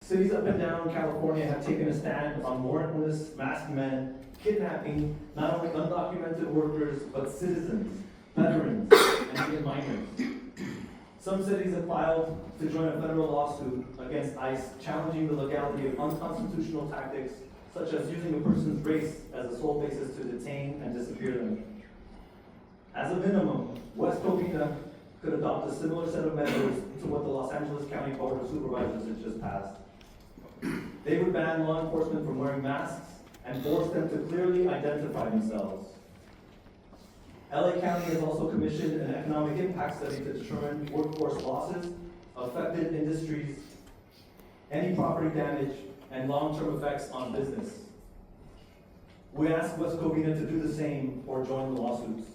Cities up and down California have taken a stand on warrantless masked men kidnapping not only undocumented workers, but citizens, veterans, and even minors. Some cities have filed to join a federal lawsuit against ICE, challenging the legality of unconstitutional tactics, such as using a person's race as a sole basis to detain and disappear them. As a minimum, West Covina could adopt a similar set of measures to what the Los Angeles County Board of Supervisors has just passed. They would ban law enforcement from wearing masks and force them to clearly identify themselves. LA County has also commissioned an economic impact study to determine workforce losses, affected industries, any property damage, and long-term effects on business. We ask West Covina to do the same or join the lawsuits.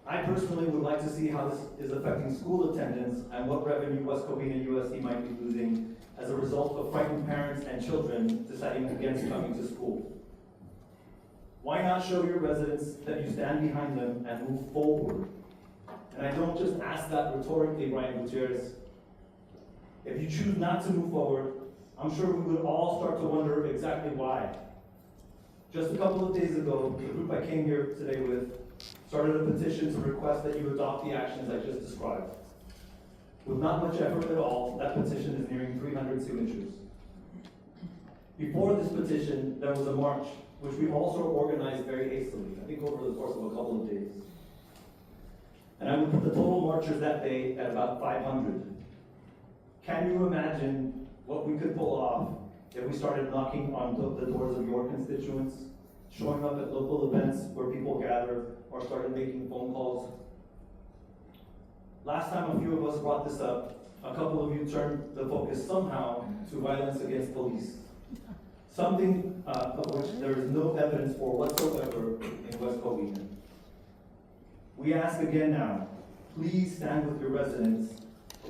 I personally would like to see how this is affecting school attendance and what revenue West Covina USC might be losing as a result of frightened parents and children deciding against coming to school. Why not show your residents that you stand behind them and move forward? And I don't just ask that rhetorically, Brian Gutierrez. If you choose not to move forward, I'm sure we would all start to wonder exactly why. Just a couple of days ago, the group I came here today with started a petition to request that you adopt the actions I just described. With not much effort at all, that petition is nearing 300 signatures. Before this petition, there was a march, which we also organized very hastily, I think over the course of a couple of days. And I would put the total marchers that day at about 500. Can you imagine what we could pull off if we started knocking on the doors of your constituents, showing up at local events where people gather, or started making phone calls? Last time a few of us brought this up, a couple of you turned the focus somehow to violence against police. Something of which there is no evidence for whatsoever in West Covina. We ask again now, please stand with your residents,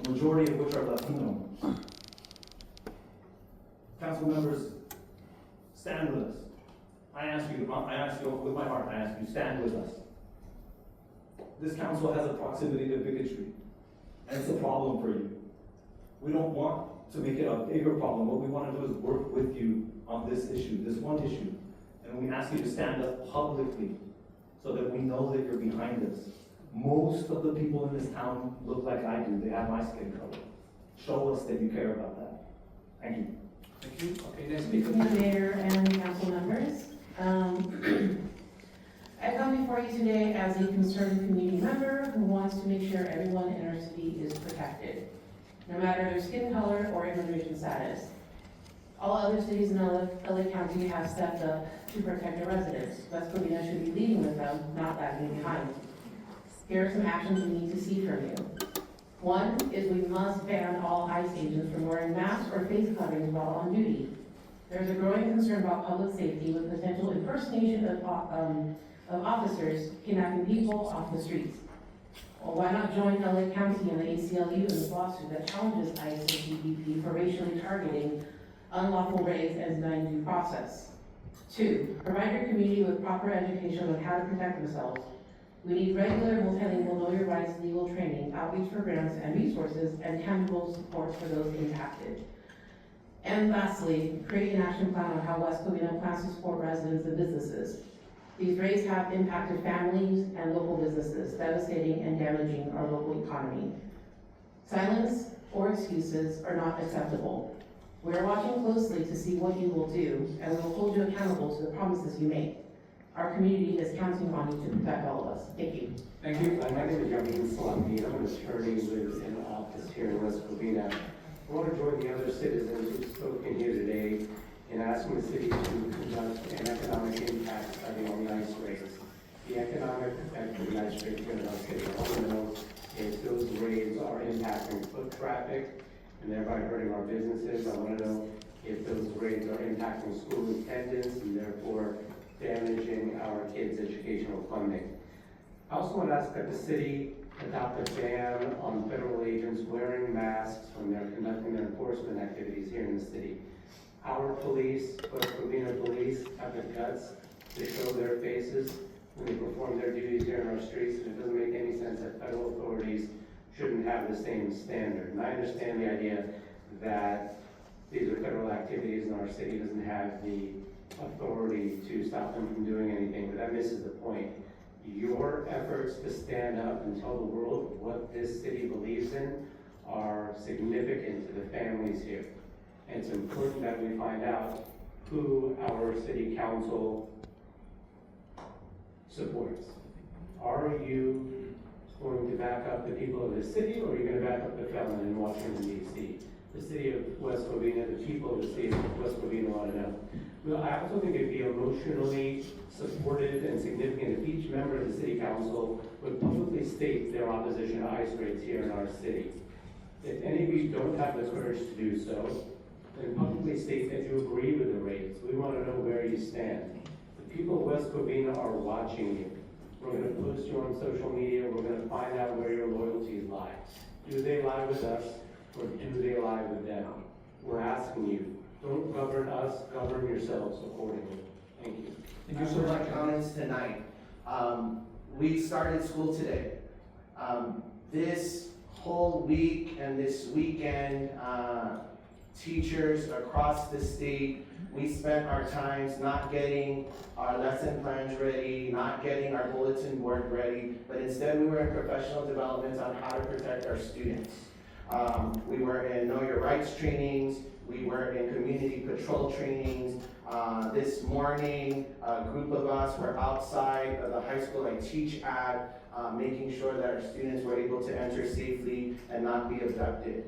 the majority of which are Latino. Council members, stand with us. I ask you with my heart, I ask you, stand with us. This council has a proximity to bigotry, and it's a problem for you. We don't want to make it a bigger problem. What we want to do is work with you on this issue, this one issue. And we ask you to stand up publicly so that we know that you're behind us. Most of the people in this town look like I do. They have my skin color. Show us that you care about that. Thank you. Thank you. Okay, next speaker. Mayor and council members. I come before you today as a concerned community member who wants to make sure everyone in our city is protected, no matter their skin color or immigration status. All other cities in LA County have stepped up to protect their residents. West Covina should be leading with them, not lagging behind. Here are some actions we need to see from you. One is we must ban all ICE agents from wearing masks or face coverings while on duty. There's a growing concern about public safety with potential impersonation of officers kidnapping people off the streets. Well, why not join LA County and the ACLU in this lawsuit that challenges ICE and CBP for racially targeting unlawful raids and denying due process? Two, provide your community with proper education on how to protect themselves. We need regular multilingual know your rights legal training, outreach programs and resources, and tangible supports for those impacted. And lastly, create an action plan on how West Covina plans to support residents and businesses. These raids have impacted families and local businesses, devastating and damaging our local economy. Silence or excuses are not acceptable. We are watching closely to see what you will do, and we will hold you accountable to the promises you make. Our community is counting on you to protect all of us. Thank you. Thank you. My name is Yamin Salami. I'm an attorney with an office here in West Covina. I want to join the other citizens who've spoken here today in asking the city to conduct an economic impact study on the ICE raids. The economic effect of the ICE raids here in our city. I want to know if those raids are impacting foot traffic and thereby hurting our businesses. I want to know if those raids are impacting school attendance and therefore damaging our kids' educational funding. I also want to ask that the city adopt a ban on federal agents wearing masks when they're conducting their enforcement activities here in the city. Our police, West Covina police, have the guts to show their faces when they perform their duties here in our streets, and it doesn't make any sense that federal authorities shouldn't have the same standard. And I understand the idea that the activities in our city doesn't have the authority to stop them from doing anything, but that misses the point. Your efforts to stand up and tell the world what this city believes in are significant to the families here. And it's important that we find out who our city council supports. Are you going to back up the people of the city, or are you going to back up the felon in Washington, D.C.? The city of West Covina, the people of the city of West Covina want to know. Well, I also think it'd be emotionally supportive and significant if each member of the city council would publicly state their opposition to ICE raids here in our city. If any of you don't have the courage to do so, then publicly state that you agree with the raids. We want to know where you stand. The people of West Covina are watching you. We're going to post you on social media. We're going to find out where your loyalties lie. Do they lie with us, or do they lie with them? We're asking you, don't govern us, govern yourselves accordingly. Thank you. Thank you so For my much. comments tonight. We started school today. This whole week and this weekend, teachers across the state, we spent our times not getting our lesson plans ready, not getting our bulletin board ready, but instead we were in professional development on how to protect our students. We were in Know Your Rights trainings, we were in community patrol trainings. This morning, a group of us were outside of the high school I teach at, making sure that our students were able to enter safely and not be abducted.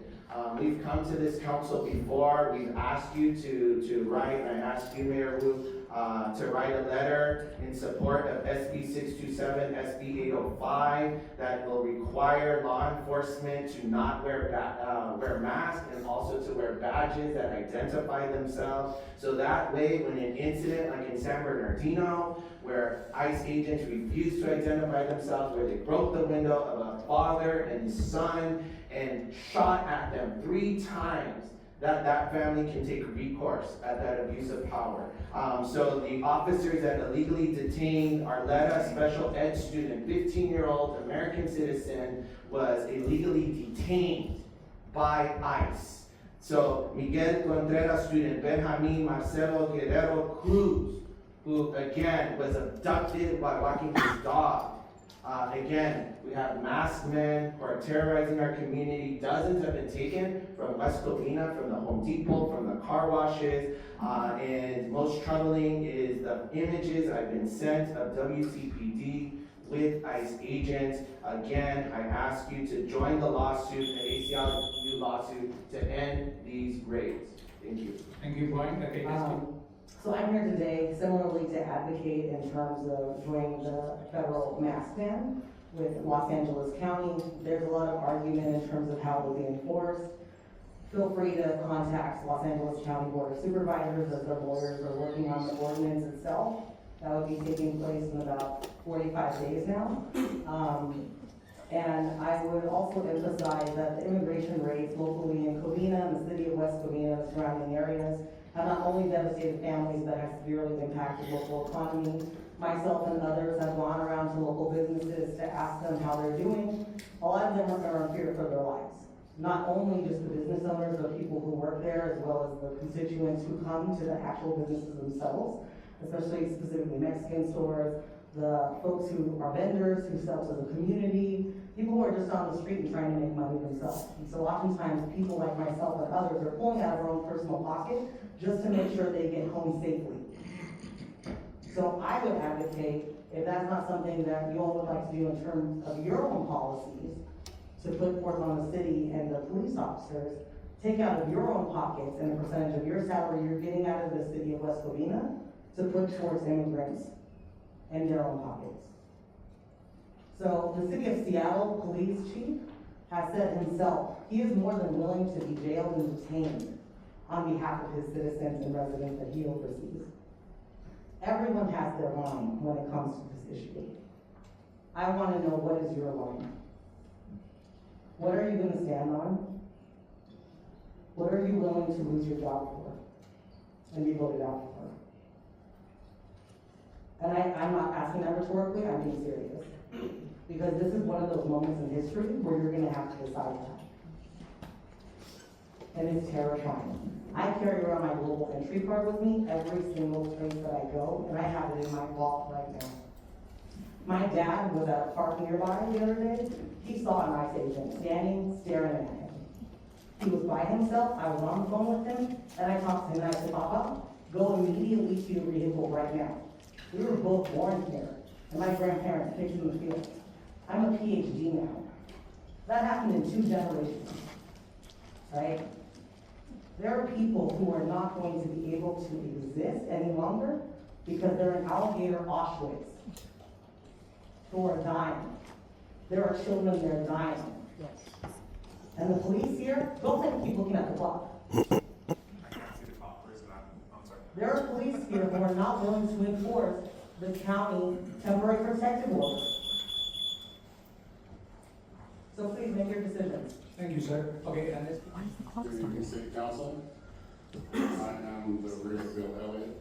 We've come to this council before. We've asked you to write, and I asked you, Mayor Wu, to write a letter in support of SB 627, SB 805, that will require law enforcement to not wear masks and also to wear badges that identify themselves. So that way, when an incident like in San Bernardino, where ICE agents refused to identify themselves, where they broke the window of a father and his son and shot at them 3 times, that family can take recourse at that abuse of power. So the officers that illegally detained Arletta, special ed student, 15-year-old American citizen, was illegally detained by ICE. So Miguel Contreras student, Benjamin Marcelo Guerrero Cruz, who again was abducted while walking his dog. Again, we have masked men who are terrorizing our community. Dozens have been taken from West Covina, from the Home Depot, from the car washes. And most troubling is the images I've been sent of WCPD with ICE agents. Again, I ask you to join the lawsuit, the ACLU lawsuit, to end these raids. Thank you. Thank you, Brian. Okay, let's go. So I'm here today similarly to advocate in terms of joining the federal mask ban with Los Angeles County. There's a lot of argument in terms of how it will be enforced. Feel free to contact Los Angeles County Board of Supervisors as their lawyers are working on the ordinance itself. That would be taking place in about 45 days now. And I would also emphasize that the immigration rates locally in Covina and the city of West Covina and surrounding areas have not only devastated families but have severely impacted local economy. Myself and others have gone around to local businesses to ask them how they're doing. A lot of them are in fear for their lives. Not only just the business owners, but people who work there, as well as the constituents who come to the actual businesses themselves, especially specifically Mexican stores, the folks who are vendors, who sell to the community, people who are just on the street and trying to make money themselves. And so oftentimes people like myself and others are pulling out of their own personal pocket just to make sure they get home safely. So I would advocate, if that's not something that you all would like to do in terms of your own policies, to put forth on the city and the police officers, take out of your own pockets and the percentage of your salary you're getting out of the city of West Covina to put towards immigrants and their own pockets. So the city of Seattle police chief has said himself, he is more than willing to be jailed and detained on behalf of his citizens and residents that he oversees. Everyone has their line when it comes to this issue. I want to know, what is your line? What are you going to stand on? What are you willing to lose your job for and be voted out for? And I'm not asking that rhetorically, I'm being serious. Because this is one of those moments in history where you're going to have to decide that. And it's terrifying. I carry around my little vehicle entry card with me every single place that I go, and I have it in my wallet right now. My dad was at a park nearby the other day. He saw an ICE agent standing, staring at him. He was by himself, I was on the phone with him, and I talked to him and I said, Papa, go immediately to your vehicle right now. We were both born here, and my grandparents picked in the field. I'm a PhD now. That happened in 2 generations, right? There are people who are not going to be able to exist any longer because they're in alligator Auschwitz, who are dying. There are children that are dying. And the police here, don't keep looking at the clock. There are police here who are not willing to enforce the county temporary protective order. So please make your decisions. Thank you, sir. Okay, and this. Good evening, City Council. I am the real Bill Elliott.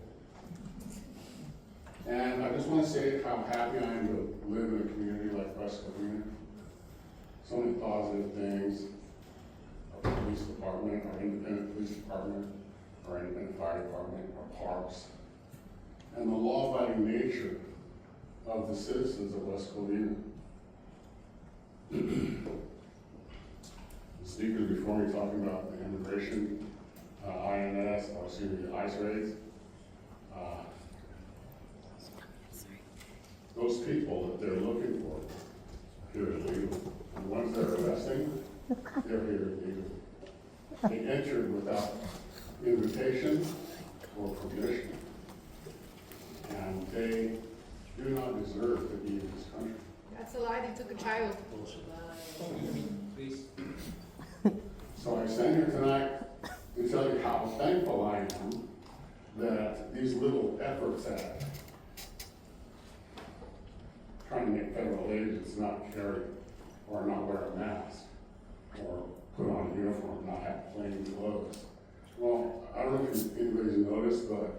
And I just want to say how happy I am to live in a community like West Covina. So many positive things. Our police department, our independent police department, our independent fire department, our parks, and the law-abiding nature of the citizens of West Covina. The speakers before me talking about the immigration, ICE raids. Those people that they're looking for here illegally. The ones that are arresting, they're here illegally. They entered without invitation or permission. And they do not deserve to be in this country. That's a lie, they took a child. Please. So I stand here tonight to tell you how thankful I am that these little efforts at trying to make federal agents not carry or not wear a mask or put on a uniform, not have plain clothes. Well, I don't know if anybody's noticed, but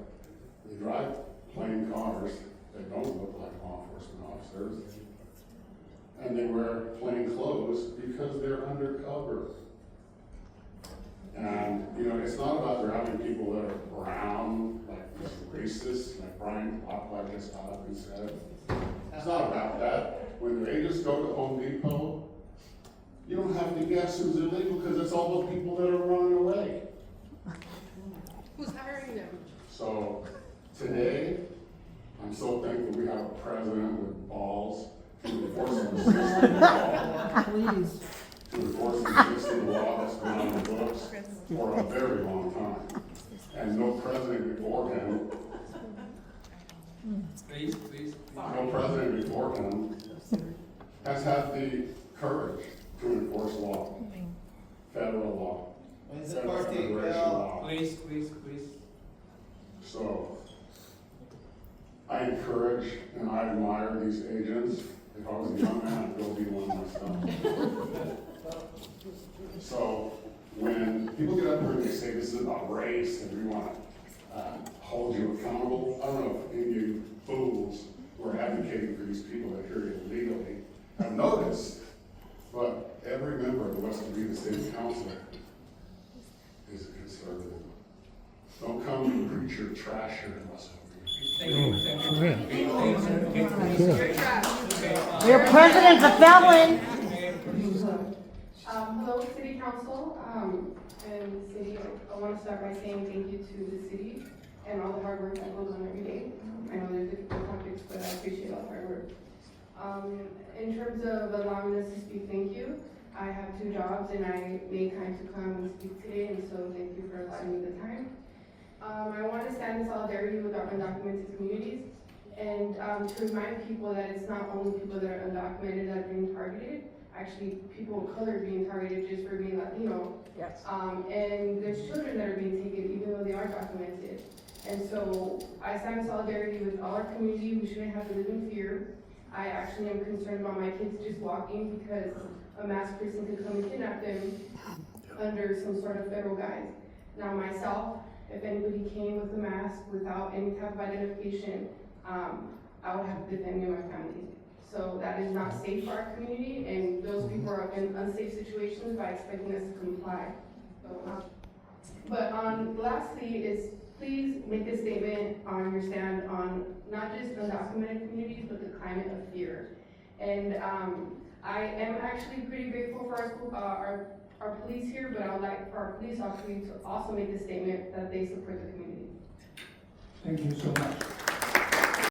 they drive plain cars that don't look like law enforcement officers. And they wear plain clothes because they're undercover. And, you know, it's not about driving people that are brown, like racist, like Brian Lockwood just got up and said. It's not about that. When the agents go to Home Depot, you don't have to guess who's illegal because it's all the people that are running away. Who's hiring them? So today, I'm so thankful we have a president with balls to enforce the system law. Please. To enforce the system law that's been on the books for a very long time. And no president before him, Please. no president before him has had the courage to enforce law, federal law, federal immigration law. Please. So I encourage and I admire these agents. If I was a young man, I'd go be one myself. So when people get up here and they say this is about race and we want to hold you accountable, I don't know if any of you fools who are advocating for these people that are here illegally have noticed, but every member of the West Covina City Council is a conservative. Don't come and preach your trash here in West Covina. You're trash. Your president's a felon. Hello, City Council, and the city. I want to start by saying thank you to the city and all the hard work that goes on every day. I know there's difficult topics, but I appreciate all the hard work. In terms of allowing us to speak, thank you. I have 2 jobs and I made time to come and speak today, and so thank you for allowing me the time. I want to stand in solidarity with our undocumented communities and to remind people that it's not only people that are undocumented that are being targeted, actually people of color are being targeted just for being Latino. Yes. And there's children that are being taken even though they are documented. And so I stand in solidarity with all our community. We shouldn't have to live in fear. I actually am concerned about my kids just walking because a masked person could come and kidnap them under some sort of federal guise. Now myself, if anybody came with a mask without any type of identification, I would have to defend me and my family. So that is not safe for our community, and those people are in unsafe situations by expecting us to comply. So, But lastly is please make a statement on your stand on not just undocumented communities, but the climate of fear. And I am actually pretty grateful for our school, our police here, but I would like for our police officers to also make a statement that they support the community. Thank you so much.